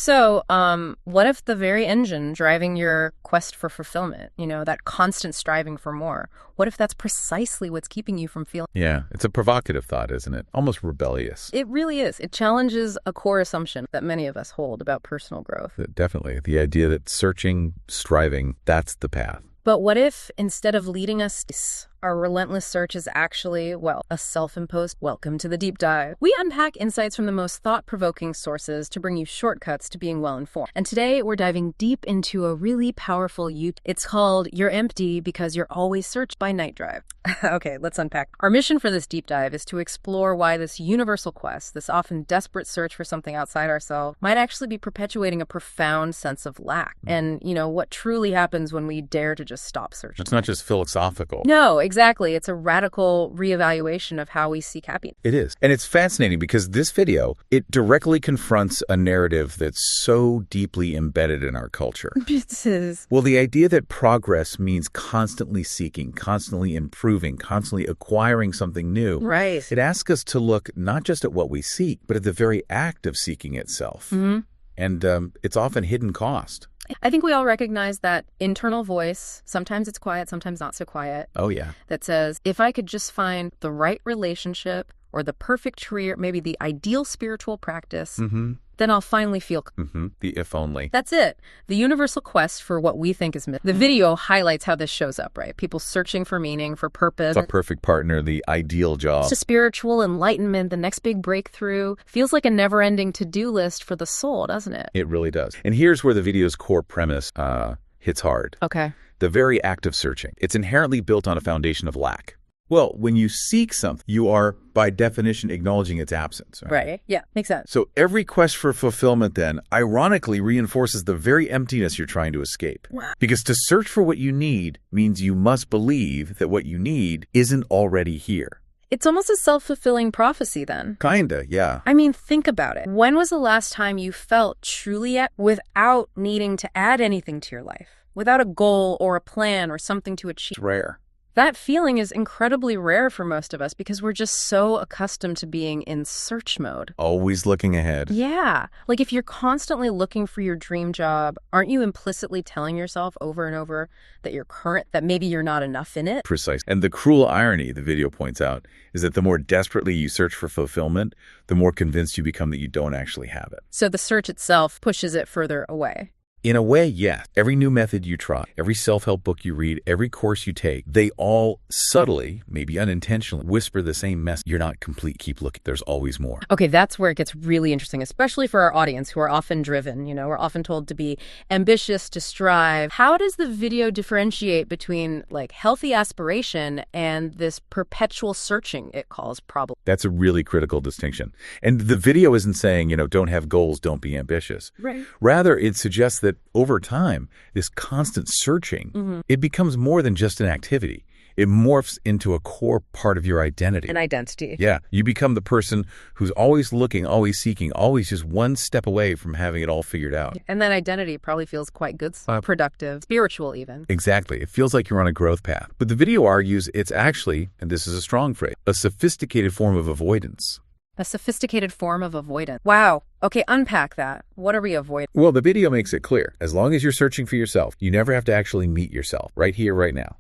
So, what if the very engine driving your quest for fulfillment, that constant striving for more, what if that's precisely what's keeping you from feeling? Yeah, it's a provocative thought, isn't it? Almost rebellious. It really is. It challenges a core assumption that many of us hold about personal growth. Definitely. The idea that searching, striving, that's the path. But what if, instead of leading us, our relentless search is actually, a self-imposed welcome to the deep dive? We unpack insights from the most thought-provoking sources to bring you shortcuts to being well-informed. And today, we're diving deep into a really powerful It's called You're Empty Because You're Always Searched by Night Drive. Okay, let's unpack. Our mission for this deep dive is to explore why this universal quest, this often desperate search for something outside ourselves, might actually be perpetuating a profound sense of lack. And, what truly happens when we dare to just stop searching. It's not just philosophical. No, exactly. It's a radical reevaluation of how we seek happiness. It is. And it's fascinating because this video, it directly confronts a narrative that's so deeply embedded in our culture. Well, the idea that progress means constantly seeking, constantly improving, constantly acquiring something new. Right. It asks us to look not just at what we seek, but at the very act of seeking itself. Mm-hmm. And it's often hidden cost. I think we all recognize that internal voice, sometimes it's quiet, sometimes not so quiet. Oh, yeah. That says, if I could just find the right relationship or the perfect career, maybe the ideal spiritual practice, then I'll finally feel... The if only. That's it. The universal quest for what we think is missing. The video highlights how this shows up, right? People searching for meaning, for purpose. The perfect partner, the ideal job. It's a spiritual enlightenment, the next big breakthrough. Feels like a never-ending to-do list for the soul, doesn't it? It really does. And here's where the video's core premise hits hard. Okay. The very act of searching. It's inherently built on a foundation of lack. Well, when you seek something, you are, by definition, acknowledging its absence. Right. Yeah, makes sense. So every quest for fulfillment, then, ironically reinforces the very emptiness you're trying to escape. Wow. Because to search for what you need means you must believe that what you need isn't already here. It's almost a self-fulfilling prophecy, then. Kinda, yeah. I mean, think about it. When was the last time you felt truly without needing to add anything to your life? Without a goal or a plan or something to achieve? It's rare. That feeling is incredibly rare for most of us because we're just so accustomed to being in search mode. Always looking ahead. Yeah. Like if you're constantly looking for your dream job, aren't you implicitly telling yourself over and over that maybe you're not enough in it? Precise. And the cruel irony, the video points out, is that the more desperately you search for fulfillment, the more convinced you become that you don't actually have it. So the search itself pushes it further away. In a way, yes. Every new method you try, every self-help book you read, every course you take, they all subtly, maybe unintentionally, whisper the same message. You're not complete. Keep looking. There's always more. Okay, that's where it gets really interesting, especially for our audience who are often driven. We're often told to be ambitious, to strive. How does the video differentiate between healthy aspiration and this perpetual searching it calls problem? That's a really critical distinction. And the video isn't saying, don't have goals, don't be ambitious. Right. Rather, it suggests that over time, this constant searching, it becomes more than just an activity. It morphs into a core part of your identity. An identity. Yeah. You become the person who's always looking, always seeking, always just one step away from having it all figured out. And that identity probably feels quite good, productive, spiritual even. Exactly. It feels like you're on a growth path. But the video argues it's actually, and this is a strong phrase, a sophisticated form of avoidance. A sophisticated form of avoidance. Wow. Okay, unpack that. What are we avoiding? Well, the video makes it clear. As long as you're searching for yourself, you never have to actually meet yourself right here, right now.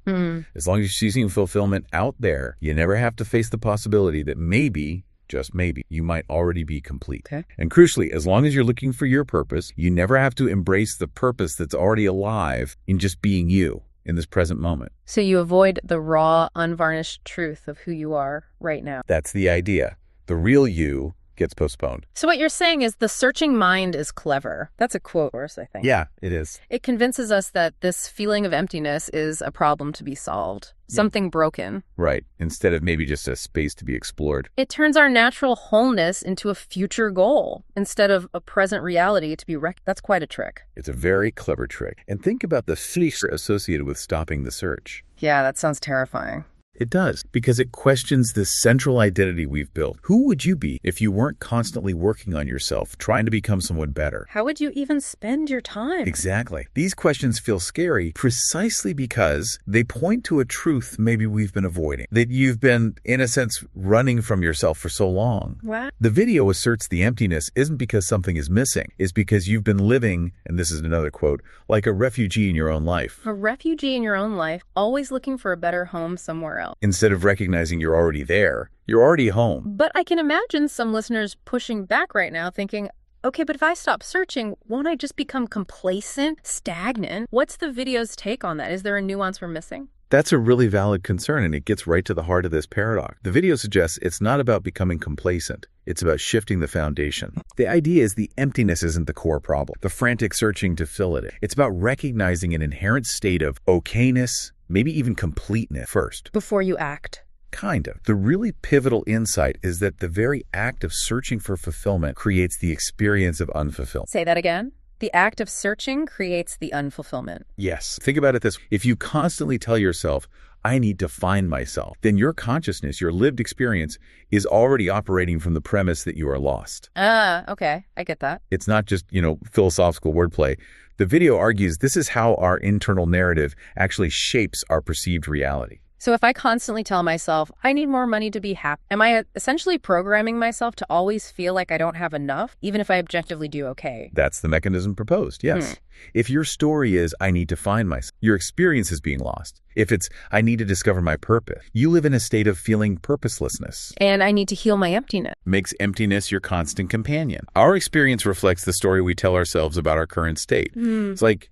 As long as you're seeking fulfillment out there, you never have to face the possibility that maybe, just maybe, you might already be complete. Okay. And crucially, as long as you're looking for your purpose, you never have to embrace the purpose that's already alive in just being you in this present moment. So you avoid the raw, unvarnished truth of who you are right now. That's the idea. The real you gets postponed. So what you're saying is the searching mind is clever. That's a quote, I think. Yeah, it is. It convinces us that this feeling of emptiness is a problem to be solved, something broken. Right, instead of maybe just a space to be explored. It turns our natural wholeness into a future goal instead of a present reality to be That's quite a trick. It's a very clever trick. And think about the fear associated with stopping the search. Yeah, that sounds terrifying. It does, because it questions this central identity we've built. Who would you be if you weren't constantly working on yourself, trying to become someone better? How would you even spend your time? Exactly. These questions feel scary precisely because they point to a truth maybe we've been avoiding, that you've been, in a sense, running from yourself for so long. What? The video asserts the emptiness isn't because something is missing. It's because you've been living, and this is another quote, like a refugee in your own life. A refugee in your own life, always looking for a better home somewhere else. Instead of recognizing you're already there, you're already home. But I can imagine some listeners pushing back right now thinking, okay, but if I stop searching, won't I just become complacent, stagnant? What's the video's take on that? Is there a nuance we're missing? That's a really valid concern, and it gets right to the heart of this paradox. The video suggests it's not about becoming complacent. It's about shifting the foundation. The idea is the emptiness isn't the core problem, the frantic searching to fill it. It's about recognizing an inherent state of okayness, maybe even completeness first. Before you act. Kind of. The really pivotal insight is that the very act of searching for fulfillment creates the experience of unfulfillment. Say that again. The act of searching creates the unfulfillment. Yes. Think about it this way. If you constantly tell yourself, I need to find myself, then your consciousness, your lived experience, is already operating from the premise that you are lost. Okay. I get that. It's not just, philosophical wordplay. The video argues this is how our internal narrative actually shapes our perceived reality. So if I constantly tell myself, I need more money to be happy, am I essentially programming myself to always feel like I don't have enough, even if I objectively do okay? That's the mechanism proposed, yes. If your story is, I need to find myself, your experience is being lost. If it's, I need to discover my purpose, you live in a state of feeling purposelessness. And I need to heal my emptiness. Makes emptiness your constant companion. Our experience reflects the story we tell ourselves about our current state. It's like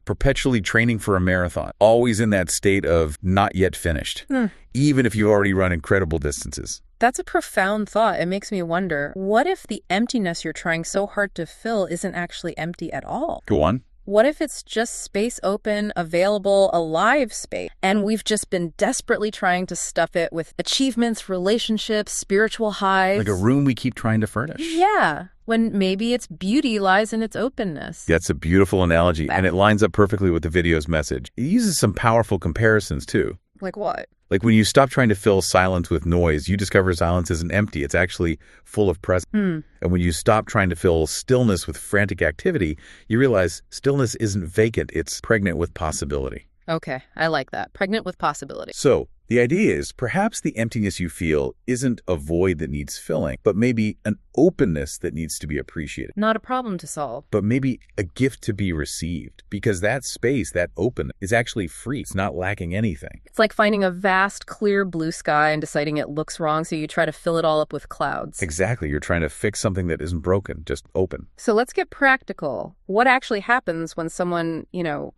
perpetually training for a marathon, always in that state of not yet finished, even if you already run incredible distances. That's a profound thought. It makes me wonder, what if the emptiness you're trying so hard to fill isn't actually empty at all? Go on. What if it's just space open, available, alive space, and we've just been desperately trying to stuff it with achievements, relationships, spiritual highs? Like a room we keep trying to furnish. Yeah, when maybe its beauty lies in its openness. That's a beautiful analogy, and it lines up perfectly with the video's message. It uses some powerful comparisons, too. Like what? Like when you stop trying to fill silence with noise, you discover silence isn't empty. It's actually full of presence. And when you stop trying to fill stillness with frantic activity, you realize stillness isn't vacant. It's pregnant with possibility. Okay, I like that. Pregnant with possibility. So the idea is perhaps the emptiness you feel isn't a void that needs filling, but maybe an openness that needs to be appreciated. Not a problem to solve. But maybe a gift to be received, because that space, that openness, is actually free. It's not lacking anything. It's like finding a vast, clear blue sky and deciding it looks wrong, so you try to fill it all up with clouds. Exactly. You're trying to fix something that isn't broken, just open. So let's get practical. What actually happens when someone,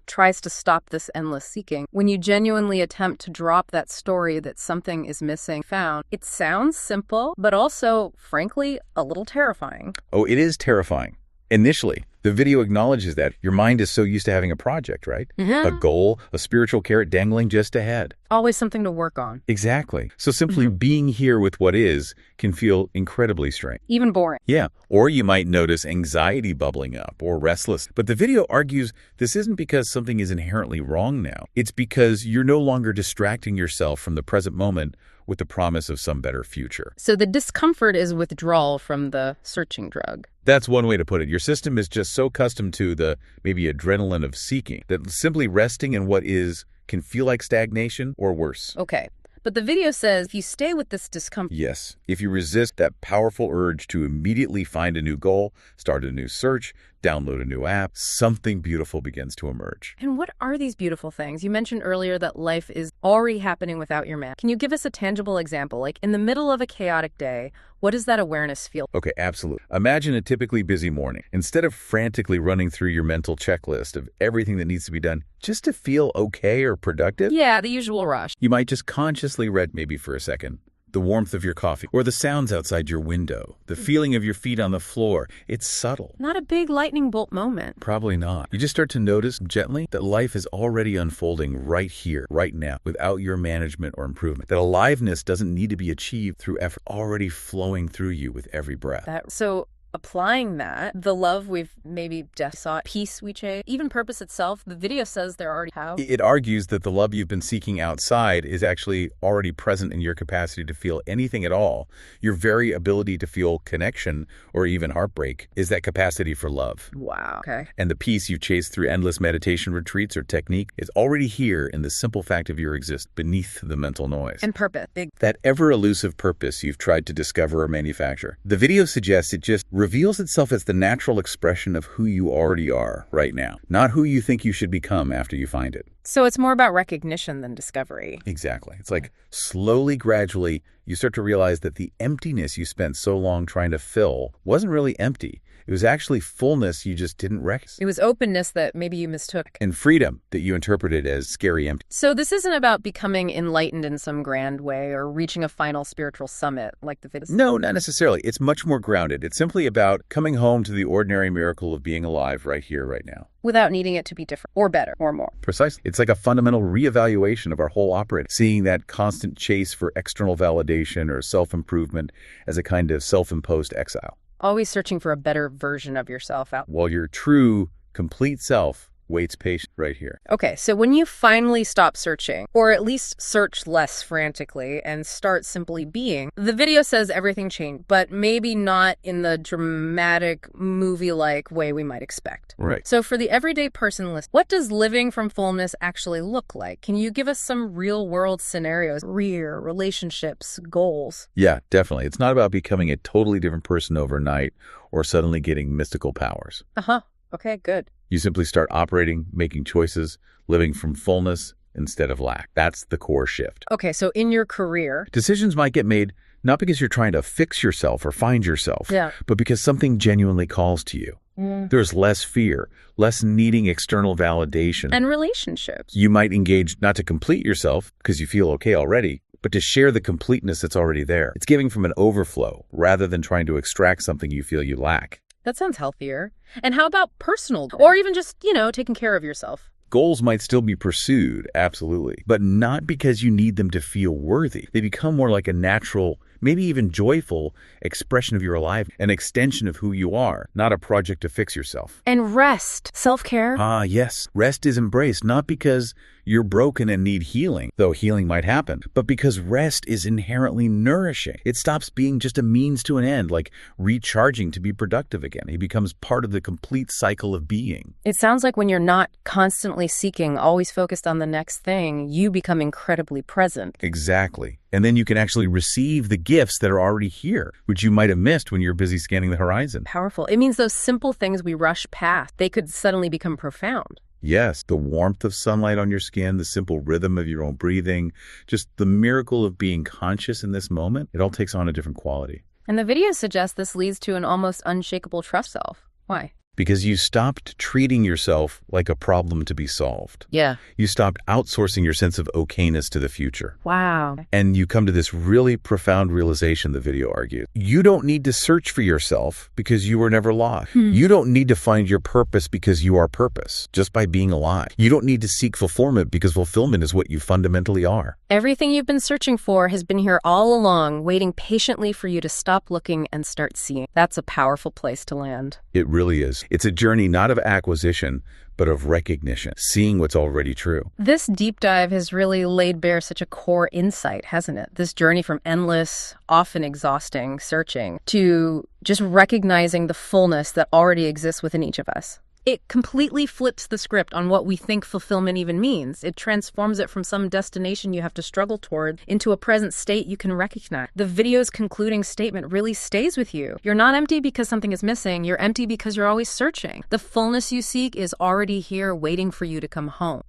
tries to stop this endless seeking? When you genuinely attempt to drop that story that something is missing, found, it sounds simple, but also, frankly, a little terrifying. Oh, it is terrifying. Initially, the video acknowledges that your mind is so used to having a project, right? A goal, a spiritual carrot dangling just ahead. Always something to work on. Exactly. So simply being here with what is can feel incredibly strange. Even boring. Yeah. Or you might notice anxiety bubbling up or restless. But the video argues this isn't because something is inherently wrong now. It's because you're no longer distracting yourself from the present moment with the promise of some better future. So the discomfort is withdrawal from the searching drug. That's one way to put it. Your system is just so accustomed to the maybe adrenaline of seeking that simply resting in what is can feel like stagnation or worse. Okay. But the video says if you stay with this discomfort. Yes. If you resist that powerful urge to immediately find a new goal, start a new search, download a new app, something beautiful begins to emerge. And what are these beautiful things? You mentioned earlier that life is already happening without your man. Can you give us a tangible example? Like in the middle of a chaotic day, what does that awareness feel? Okay, absolutely. Imagine a typically busy morning. Instead of frantically running through your mental checklist of everything that needs to be done just to feel okay or productive. Yeah, the usual rush. You might just consciously read maybe for a second. The warmth of your coffee, or the sounds outside your window, the feeling of your feet on the floor. It's subtle. Not a big lightning bolt moment. Probably not. You just start to notice gently that life is already unfolding right here, right now, without your management or improvement. That aliveness doesn't need to be achieved through effort, already flowing through you with every breath. So applying that, the love we've maybe sought, peace we chase, even purpose itself, the video says they're already how. It argues that the love you've been seeking outside is actually already present in your capacity to feel anything at all. Your very ability to feel connection or even heartbreak is that capacity for love. Wow. Okay. And the peace you chase through endless meditation retreats or technique is already here in the simple fact of your existence beneath the mental noise. And purpose. That ever-elusive purpose you've tried to discover or manufacture. The video suggests it just reveals itself as the natural expression of who you already are right now, not who you think you should become after you find it. So it's more about recognition than discovery. Exactly. It's like slowly, gradually, you start to realize that the emptiness you spent so long trying to fill wasn't really empty. It was actually fullness you just didn't recognize. It was openness that maybe you mistook. And freedom that you interpreted as scary empty. So this isn't about becoming enlightened in some grand way or reaching a final spiritual summit like the video. No, not necessarily. It's much more grounded. It's simply about coming home to the ordinary miracle of being alive right here, right now. Without needing it to be different or better or more. Precisely. It's like a fundamental reevaluation of our whole operation, seeing that constant chase for external validation or self-improvement as a kind of self-imposed exile. Always searching for a better version of yourself out. While your true, complete self waits patient right here. Okay, so when you finally stop searching, or at least search less frantically and start simply being, the video says everything changed, but maybe not in the dramatic, movie-like way we might expect. Right. So for the everyday person listening, what does living from fullness actually look like? Can you give us some real-world scenarios, career, relationships, goals? Yeah, definitely. It's not about becoming a totally different person overnight or suddenly getting mystical powers. Uh-huh. Okay, good. You simply start operating, making choices, living from fullness instead of lack. That's the core shift. Okay, so in your career, decisions might get made not because you're trying to fix yourself or find yourself, but because something genuinely calls to you. There's less fear, less needing external validation. And relationships. You might engage not to complete yourself because you feel okay already, but to share the completeness that's already there. It's giving from an overflow rather than trying to extract something you feel you lack. That sounds healthier. And how about personal, or even just, taking care of yourself? Goals might still be pursued, absolutely, but not because you need them to feel worthy. They become more like a natural, maybe even joyful expression of your aliveness, an extension of who you are, not a project to fix yourself. And rest, self-care? Ah, yes. Rest is embraced, not because you're broken and need healing, though healing might happen, but because rest is inherently nourishing. It stops being just a means to an end, like recharging to be productive again. It becomes part of the complete cycle of being. It sounds like when you're not constantly seeking, always focused on the next thing, you become incredibly present. Exactly. And then you can actually receive the gifts that are already here, which you might have missed when you're busy scanning the horizon. Powerful. It means those simple things we rush past, they could suddenly become profound. Yes, the warmth of sunlight on your skin, the simple rhythm of your own breathing, just the miracle of being conscious in this moment, it all takes on a different quality. And the video suggests this leads to an almost unshakable trust self. Why? Because you stopped treating yourself like a problem to be solved. Yeah. You stopped outsourcing your sense of okayness to the future. Wow. And you come to this really profound realization, the video argues. You don't need to search for yourself because you were never lost. You don't need to find your purpose because you are purpose, just by being alive. You don't need to seek fulfillment because fulfillment is what you fundamentally are. Everything you've been searching for has been here all along, waiting patiently for you to stop looking and start seeing. That's a powerful place to land. It really is. It's a journey not of acquisition, but of recognition, seeing what's already true. This deep dive has really laid bare such a core insight, hasn't it? This journey from endless, often exhausting searching to just recognizing the fullness that already exists within each of us. It completely flips the script on what we think fulfillment even means. It transforms it from some destination you have to struggle toward into a present state you can recognize. The video's concluding statement really stays with you. You're not empty because something is missing. You're empty because you're always searching. The fullness you seek is already here waiting for you to come home.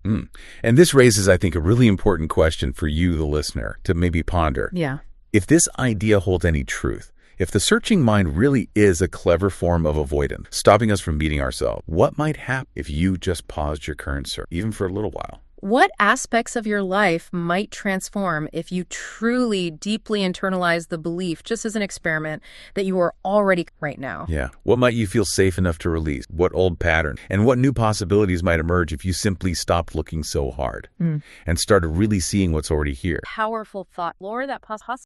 And this raises, I think, a really important question for you, the listener, to maybe ponder. Yeah. If this idea holds any truth, if the searching mind really is a clever form of avoidance, stopping us from meeting ourselves, what might happen if you just paused your current search, even for a little while? What aspects of your life might transform if you truly, deeply internalize the belief, just as an experiment, that you are already right now? Yeah. What might you feel safe enough to release? What old pattern? And what new possibilities might emerge if you simply stopped looking so hard and started really seeing what's already here? Powerful thought, Laura, that